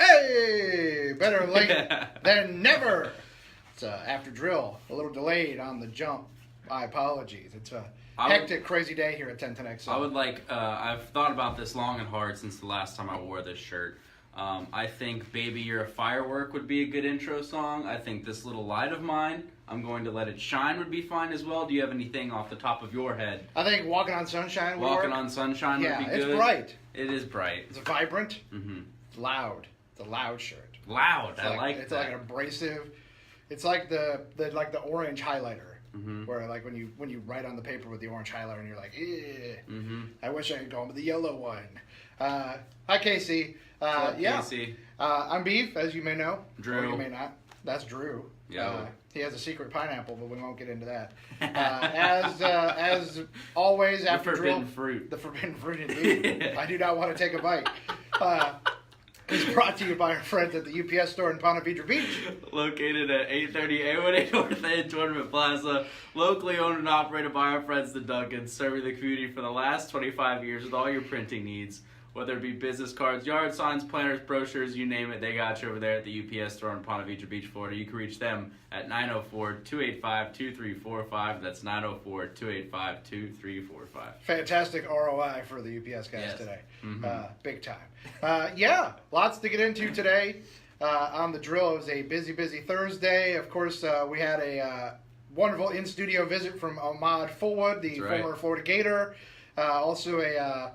Hey, better late than never. It's after drill, a little delayed on the jump. My apologies. It's a hectic, crazy day here at 1010X. I would like, I've thought about this long and hard since the last time I wore this shirt. I think Baby You're a Firework would be a good intro song. I think This Little Light of Mine, I'm Going to Let It Shine would be fine as well. Do you have anything off the top of your head? I think Walking on Sunshine would Walking work. on Sunshine would be good. Yeah, it's bright. It is bright. It's vibrant. Mm-hmm. It's loud. It's a loud shirt. Loud. I like that. It's like an abrasive. It's like the orange highlighter, where like when you write on the paper with the orange highlighter and you're like, I wish I had gone with the yellow one. Hi Casey. Casey? I'm Beef, as you may know. Drew. Or you may not. That's Drew. Yeah. He has a secret pineapple, but we won't get into that. As always, after forbidden drill, fruit. The forbidden fruit, indeed. I do not want to take a bite. It's brought to you by our friends at the UPS store in Ponte Vedra Beach. Located at 830 A1A North End Tournament Plaza. Locally owned and operated by our friends the Duncans, serving the community for the last 25 years with all your printing needs. Whether it be business cards, yard signs, planners, brochures, you name it, they got you over there at the UPS store in Ponte Vedra Beach, Florida. You can reach them at 904-285-2345. That's 904-285-2345. Fantastic ROI for the UPS guys today. Big time. Lots to get into today on the drill. It was a busy Thursday. Of course, we had a wonderful in-studio visit from Ahmad Fullwood, the former Florida Gator. Also a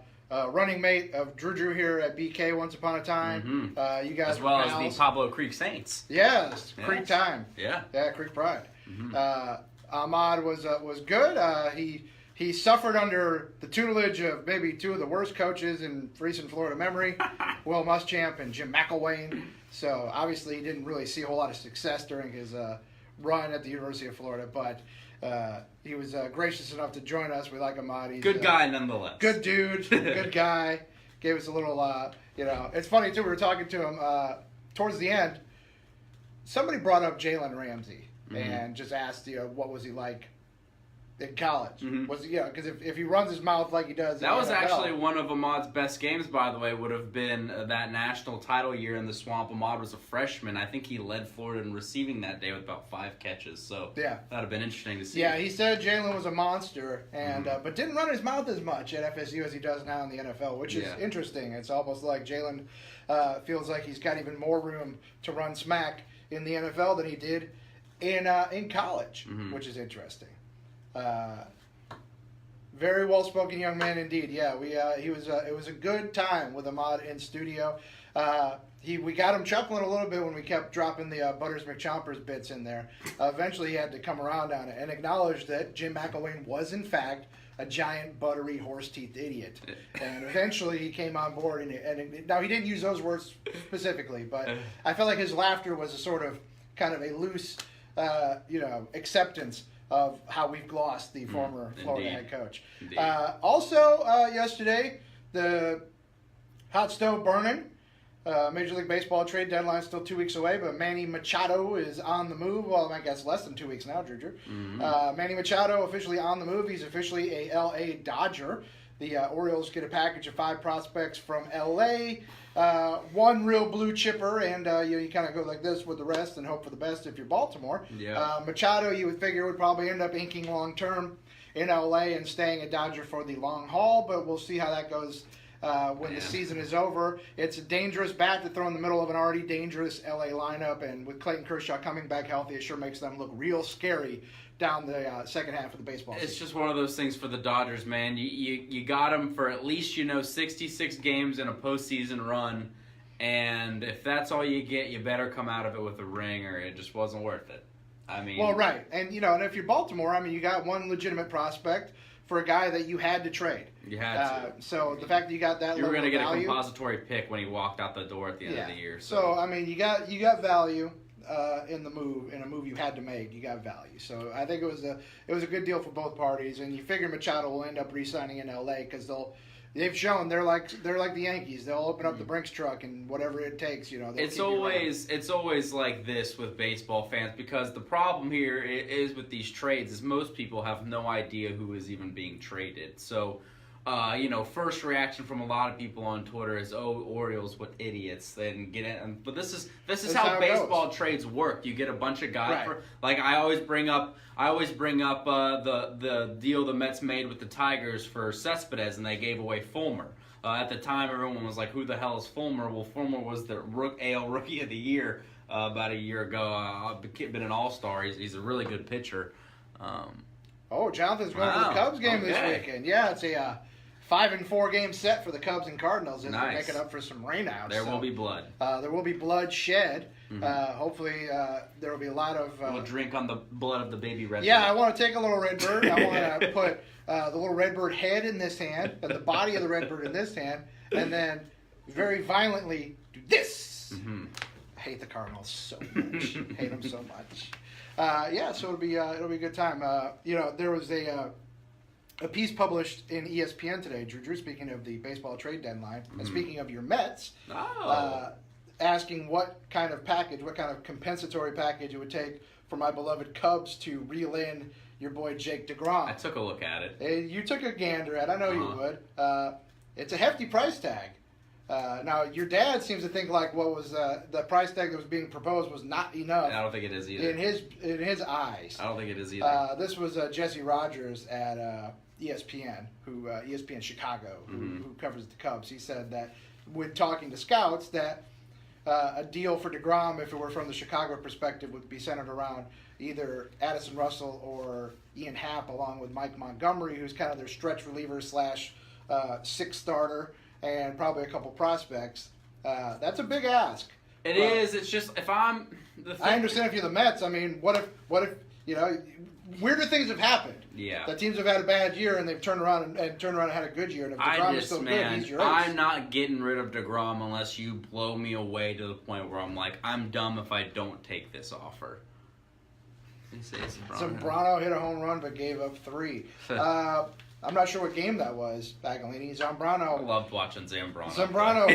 running mate of Drew here at BK once upon a time. You guys as well as the Pablo Creek Saints. Yes, Creek time. Yeah, Creek Pride. Ahmad was good. He suffered under the tutelage of maybe two of the worst coaches in recent Florida memory, Will Muschamp and Jim McElwain. So obviously he didn't really see a whole lot of success during his run at the University of Florida, but he was gracious enough to join us. We like Ahmad. He's good guy nonetheless. Good dude. Good guy. Gave us a little, it's funny too. We were talking to him towards the end. Somebody brought up Jalen Ramsey and just asked, what was he like in college? Was he, because if he runs his mouth like he does, that was actually one of Ahmad's best games. By the way, would have been that national title year in the Swamp. Ahmad was a freshman. I think he led Florida in receiving that day with about 5 catches. So that'd have been interesting to see. Yeah, he said Jalen was a monster, and but didn't run his mouth as much at FSU as he does now in the NFL, which is interesting. It's almost like Jalen feels like he's got even more room to run smack in the NFL than he did in college, which is interesting. Very well-spoken young man indeed. Yeah, it was a good time with Ahmad in studio. We got him chuckling a little bit when we kept dropping the Butters McChompers bits in there. Eventually, he had to come around on it and acknowledge that Jim McElwain was in fact a giant buttery horse-teethed idiot. And eventually, he came on board. And now he didn't use those words specifically, but I felt like his laughter was a sort of kind of a loose, acceptance of how we've glossed the former Florida head coach. Also, yesterday, the hot stove burning. Major League Baseball trade deadline still 2 weeks away, but Manny Machado is on the move. Well, I guess less than 2 weeks now, Drew. Manny Machado officially on the move. He's officially a L.A. Dodger. The Orioles get a package of 5 prospects from L.A., one real blue chipper, and you kind of go like this with the rest and hope for the best if you're Baltimore. Machado, you would figure, would probably end up inking long-term in L.A. and staying a Dodger for the long haul, but we'll see how that goes when the season is over. It's a dangerous bat to throw in the middle of an already dangerous L.A. lineup, and with Clayton Kershaw coming back healthy, it sure makes them look real scary down the second half of the baseball season. It's just one of those things for the Dodgers, man. You got them for at least 66 games in a postseason run, and if that's all you get, you better come out of it with a ring, or it just wasn't worth it. I mean, well, right, and and if you're Baltimore, you got one legitimate prospect for a guy that you had to trade. You had to. So the fact that you got that, you were going to get a compository pick when he walked out the door at the end of the year. So you got value. In a move you had to make, you got value. So I think it was a good deal for both parties, and you figure Machado will end up re-signing in L.A. because they've shown they're like the Yankees. They'll open up the Brinks truck and whatever it takes. It's always like this with baseball fans, because the problem here is with these trades is most people have no idea who is even being traded. So first reaction from a lot of people on Twitter is, "Oh, Orioles, what idiots!" Then get in. But this is That's how how it baseball goes. trades work. You get a bunch of guys. Right. Like I always bring up the deal the Mets made with the Tigers for Cespedes, and they gave away Fulmer. At the time, everyone was like, "Who the hell is Fulmer?" Well, Fulmer was the AL Rookie of the Year about a year ago. Been an All-Star. He's a really good pitcher. Oh, Jonathan's going to the Wow. Cubs game this Okay. weekend. Yeah, it's a 5-4 game set for the Cubs and Cardinals as Nice. they make it up for some rainouts. There So, will be blood. there will be blood shed. Mhm. Hopefully, there will be a lot of. We'll drink on the blood of the baby red. Yeah, I bird. want to take a little red bird. I want to put the little red bird head in this hand and the body of the red bird in this hand, and then very violently do this. Mhm. I hate the Cardinals so much. Hate them so much. So it'll be a good time. There was a piece published in ESPN today, Drew, speaking of the baseball trade deadline, and speaking of your Mets, Oh. asking what kind of compensatory package it would take for my beloved Cubs to reel in your boy Jake DeGrom. I took a look at it. You took a gander at it. I know you Uh-huh. would. It's a hefty price tag. Now, your dad seems to think like what was the price tag that was being proposed was not enough I don't think it is either. in his eyes. I don't think it is either. This was Jesse Rogers at ESPN, ESPN Chicago, who covers the Cubs. He said that when talking to scouts that a deal for DeGrom, if it were from the Chicago perspective, would be centered around either Addison Russell or Ian Happ, along with Mike Montgomery, who's kind of their stretch reliever / sixth starter, and probably a couple prospects. That's a big ask. It is. It's just if I'm. I understand if you're the Mets. I mean, what if weirder things have happened. Yeah. That teams have had a bad year and they've turned around and had a good year. And if DeGrom is still good, he's your ace. I'm not getting rid of DeGrom unless you blow me away to the point where I'm like, I'm dumb if I don't take this offer. Zambrano hit a home run but gave up 3. I'm not sure what game that was, Bagalini. I Zambrano loved watching Zambrano.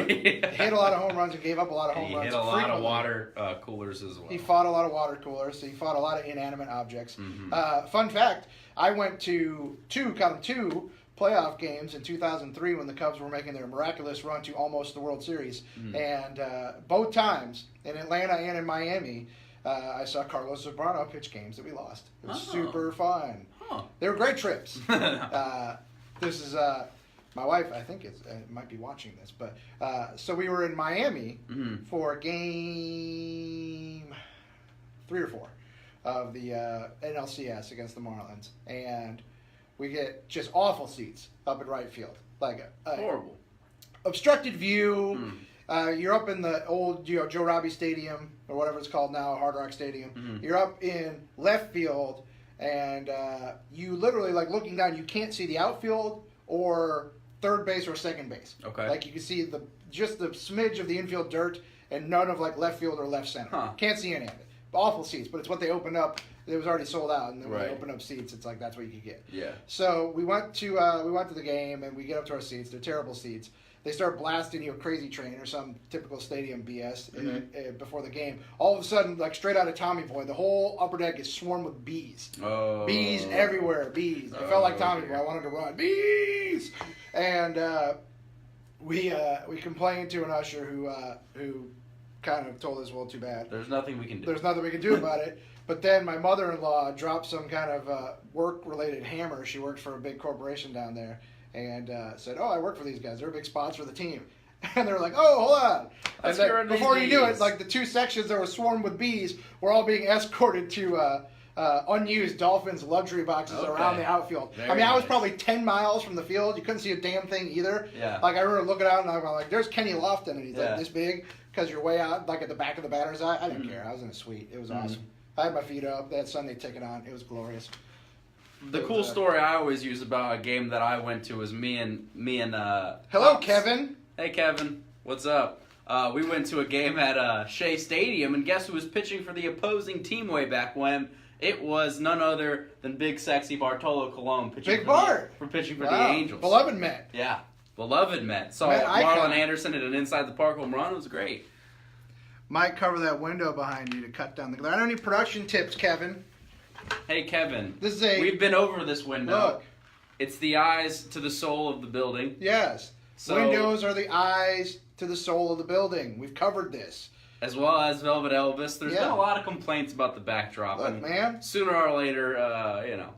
hit a lot of home runs and gave up a lot of home He runs. hit a lot of frequently. water coolers as well. He fought a lot of water coolers. He fought a lot of inanimate objects. Mhm. Fun fact, I went to two playoff games in 2003 when the Cubs were making their miraculous run to almost the World Series. And both times, in Atlanta and in Miami, I saw Carlos Zambrano pitch games that we lost. It was super fun. Huh. They were great trips. This is my wife. I think might be watching this, but so we were in Miami for game 3 or 4 of the NLCS against the Marlins, and we get just awful seats up at right field, like a Horrible. obstructed view. You're up in the old Joe Robbie Stadium or whatever it's called now, Hard Rock Stadium. You're up in left field. And you literally, like, looking down, you can't see the outfield or third base or second base. Okay. Like, you can see just the smidge of the infield dirt and none of, like, left field or left center. Huh. Can't see any of it. Awful seats, but it's what they opened up. It was already sold out, and then when Right. they opened up seats, it's like that's what you could get. Yeah. So we went to the game, and we get up to our seats. They're terrible seats. They start blasting Crazy Train or some typical stadium BS before the game. All of a sudden, like straight out of Tommy Boy, the whole upper deck is swarmed with bees. Oh. Bees everywhere, bees. I felt like Tommy Boy. I wanted to run. Bees! And we complained to an usher who kind of told us, well, too bad. There's nothing we can do. There's nothing we can do about it. But then my mother-in-law dropped some kind of work-related hammer. She worked for a big corporation down there. And said, "Oh, I work for these guys. They're a big sponsor of the team." And they were like, "Oh, hold on!" Let's And get rid then, of these before you knew it, bees. like the 2 sections that were swarmed with bees were all being escorted to unused Dolphins luxury boxes Okay. around the outfield. I Very mean, I was nice. probably 10 miles from the field. You couldn't see a damn thing either. Yeah. Like I remember looking out and I'm like, "There's Kenny Lofton," and he's Yeah. like this big because you're way out, like at the back of the batter's eye. I didn't care. I was in a suite. It was awesome. I had my feet up. They had Sunday ticket on. It was glorious. The cool story I always use about a game that I went to was me and Hello, Pops. Kevin. Hey Kevin, what's up? We went to a game at Shea Stadium, and guess who was pitching for the opposing team way back when? It was none other than big sexy Bartolo Colon pitching Big Bart. pitching for Wow. the Angels. Beloved Met. Yeah, beloved Met. Saw Met icon. Marlon Anderson at an inside the park home run. It was great. Might cover that window behind you to cut down the glare. I don't need production tips, Kevin. Hey Kevin, This is we've been over this window. Look. It's the eyes to the soul of the building. Yes. So, Windows are the eyes to the soul of the building. We've covered this. as well as Velvet Elvis. There's been Yeah. a lot of complaints about the backdrop. Look, and man. sooner or later,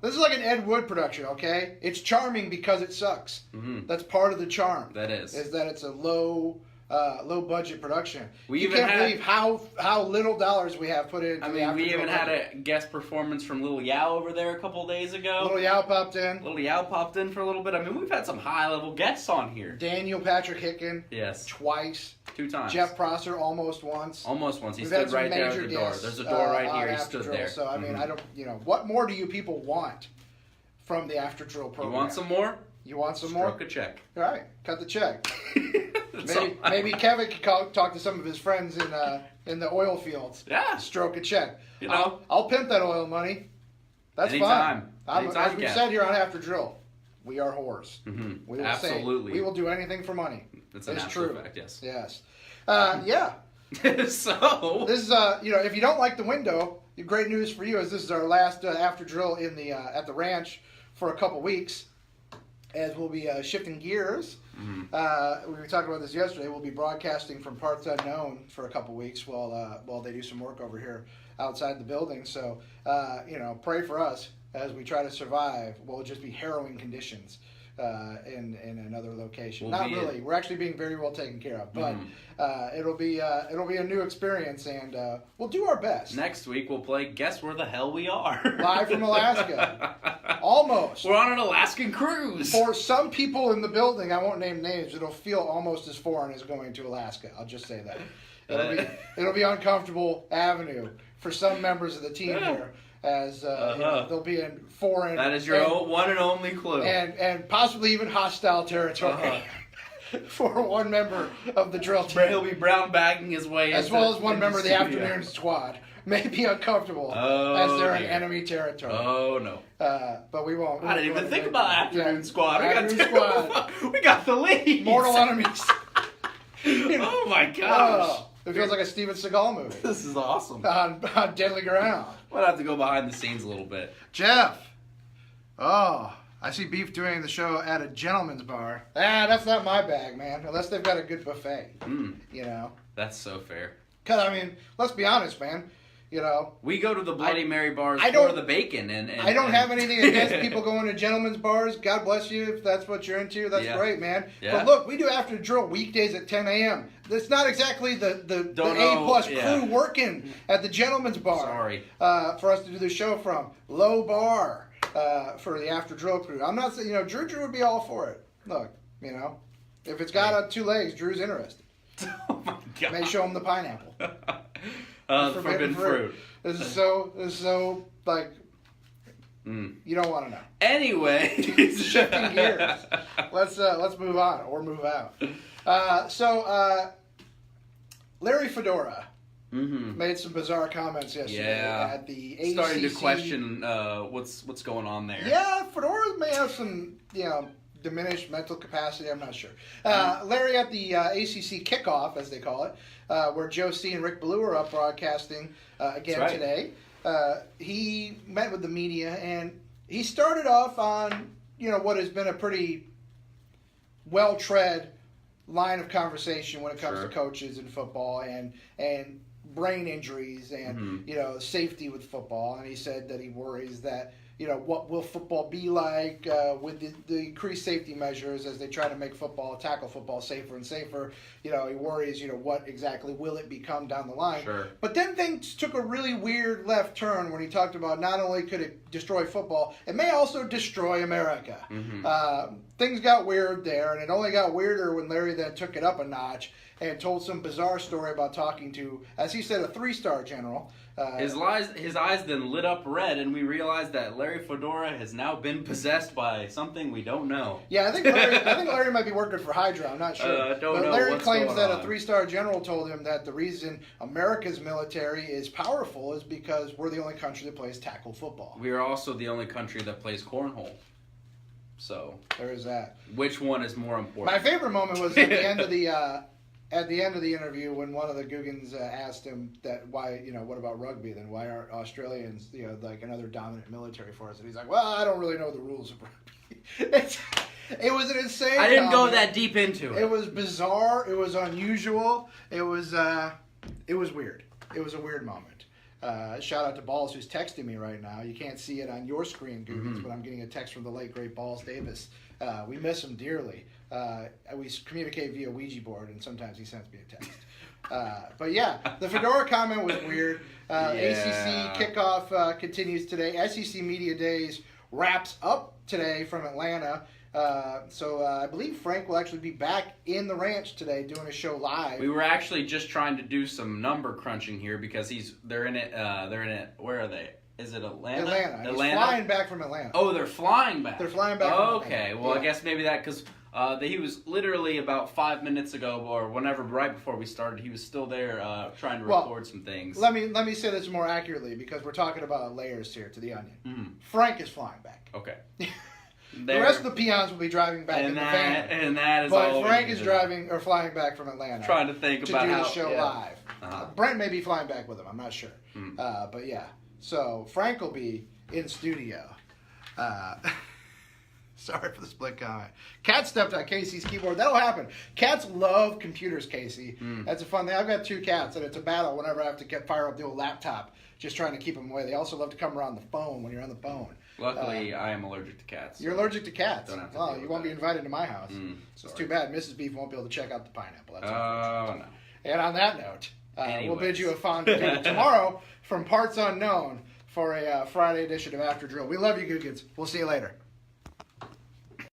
This is like an Ed Wood production, okay? It's charming because it sucks. Mhm. That's part of the charm. That is. that it's a low budget production. We you even can't had- believe how little dollars we have put into I the mean, we After even Show had budget. a guest performance from Little Yao over there a couple days ago. Little Yao popped in. Little Yao popped in for a little bit. I mean, we've had some high-level guests on here. Daniel Patrick Hicken Yes, twice. 2 times. Jeff Prosser almost once. Almost once. He We've stood had some right there at major the door. guests, There's a door right on here. He After stood Drill. there. So I mean, Mhm. I don't. What more do you people want from the After Drill You program? want some more? You want some Stroke more? a check. All right, cut the check. That's Maybe, all. maybe Kevin could talk to some of his friends in the oil fields. Yeah. Stroke a check. You know. I'll pimp that oil money. That's Anytime. fine. Anytime, As we've Kev. said here on After Drill, we are whores. Mhm. We will Absolutely. Say, we will do anything for money. That's an It's absolute true. fact, yes. Yes. Yeah. So, This is if you don't like the window, great news for you is this is our last After Drill in the at the ranch for a couple weeks, as we'll be shifting gears. We were talking about this yesterday. We'll be broadcasting from Parts Unknown for a couple weeks while they do some work over here outside the building. So pray for us as we try to survive. We'll just be harrowing conditions in another location. We'll Not be really. We're actually being very well taken care of, but it'll be a new experience, and we'll do our best. next week we'll play Guess Where the Hell We Are. Live from Alaska. Almost. We're on an Alaskan cruise. For some people in the building, I won't name names, it'll feel almost as foreign as going to Alaska. I'll just say that. It'll be uncomfortable avenue for some members of the team here, as they'll be in foreign. That is your one and only clue. and possibly even hostile territory for one member of the drill team, He'll be brown bagging his way as into- well as one into member of the studio. afternoon squad. May be uncomfortable Oh, as they're in dear. enemy territory. Oh no! But we won't. I didn't even think about Afternoon Squad. Afternoon Squad. We got the lead. Mortal enemies. Oh my gosh! Oh, it feels like a Steven Seagal movie This is awesome. on deadly ground. We'll have to go behind the scenes a little bit. Jeff. Oh, I see Beef doing the show at a gentleman's bar. That's not my bag, man. Unless they've got a good buffet, That's so fair. Cause I mean, let's be honest, man. We go to the Bloody Mary bars I for don't- the bacon, and I don't have anything against people going to gentlemen's bars. God bless you if that's what you're into. That's Yeah. great, man. Yeah. But look, we do After Drill weekdays at 10 a.m. That's not exactly the Don't know, A-plus yeah. crew working at the gentlemen's bar. Sorry. For us to do the show from. Low bar for the After Drill crew. I'm not saying, Drew would be all for it. Look, if it's got 2 legs, Drew's interested. Oh my god! May show him the pineapple. Forbidden fruit. This is so like you don't want to know. Anyway, Shifting gears. Let's move on or move out. Larry Fedora made some bizarre comments yesterday at the ACC. Starting to question what's going on there. Yeah, Fedora may have some diminished mental capacity. I'm not sure. Larry at the ACC kickoff, as they call it, where Joe C. and Rick Ballou are up broadcasting again That's right. today. He met with the media and he started off on what has been a pretty well-tread line of conversation when it comes to coaches in football and brain injuries and safety with football. And he said that he worries that what will football be like with the increased safety measures as they try to make tackle football safer and safer. He worries, what exactly will it become down the line. Sure. But then things took a really weird left turn when he talked about not only could it destroy football, it may also destroy America. Things got weird there, and it only got weirder when Larry then took it up a notch and told some bizarre story about talking to, as he said, a 3-star general. His eyes then lit up red, and we realized that Larry Fedora has now been possessed by something we don't know. Yeah, I think Larry might be working for Hydra. I'm not sure. Don't but know Larry what's claims going that on. a 3-star general told him that the reason America's military is powerful is because we're the only country that plays tackle football. We are also the only country that plays cornhole. So, There is that. which one is more important? My favorite moment was at the end of the at the end of the interview, when one of the Googans asked him that why, what about rugby? Then why aren't Australians, like another dominant military force? And he's like, well, I don't really know the rules of rugby. It was an insane. I didn't go comment. that deep into it. It was bizarre. It was unusual. It was weird. It was a weird moment. Shout out to Balls, who's texting me right now. You can't see it on your screen, Googans, but I'm getting a text from the late great Balls Davis. We miss him dearly. We communicate via Ouija board, and sometimes he sends me a text. But yeah, the Fedora comment was weird. ACC kickoff continues today. SEC Media Days wraps up today from Atlanta. So I believe Frank will actually be back in the ranch today doing a show live. We were actually just trying to do some number crunching here because they're in it. Where are they? Is it Atlanta? Atlanta. He's flying back from Atlanta. Oh, they're flying back. They're flying back. From okay. Atlanta. Well, Yeah. I guess maybe that because he was literally about 5 minutes ago or whenever right before we started, he was still there trying to record some things. Let me say this more accurately because we're talking about layers here to the onion. Mm-hmm. Frank is flying back. Okay. The rest of the peons will be driving back in the van. And that is but all. Frank is driving or flying back from Atlanta. Trying to think about to do how the show live. Uh-huh. Brent may be flying back with him. I'm not sure. Hmm. But yeah. So Frank will be in studio. Sorry for the split comment. Cat stepped on Casey's keyboard. That'll happen. Cats love computers, Casey. That's a fun thing. I've got 2 cats, and it's a battle whenever I have to fire up the old laptop, just trying to keep them away. They also love to come around the phone when you're on the phone. Luckily, I am allergic to cats. You're allergic to cats. Don't have to Well, deal you with won't be that. invited to my house. It's Sorry. too bad. Mrs. Beef won't be able to check out the pineapple. That's Oh, no. And on that note, we'll Anyways. bid you a fond adieu tomorrow from Parts Unknown for a Friday edition of After Drill. We love you, Googans. We'll see you later.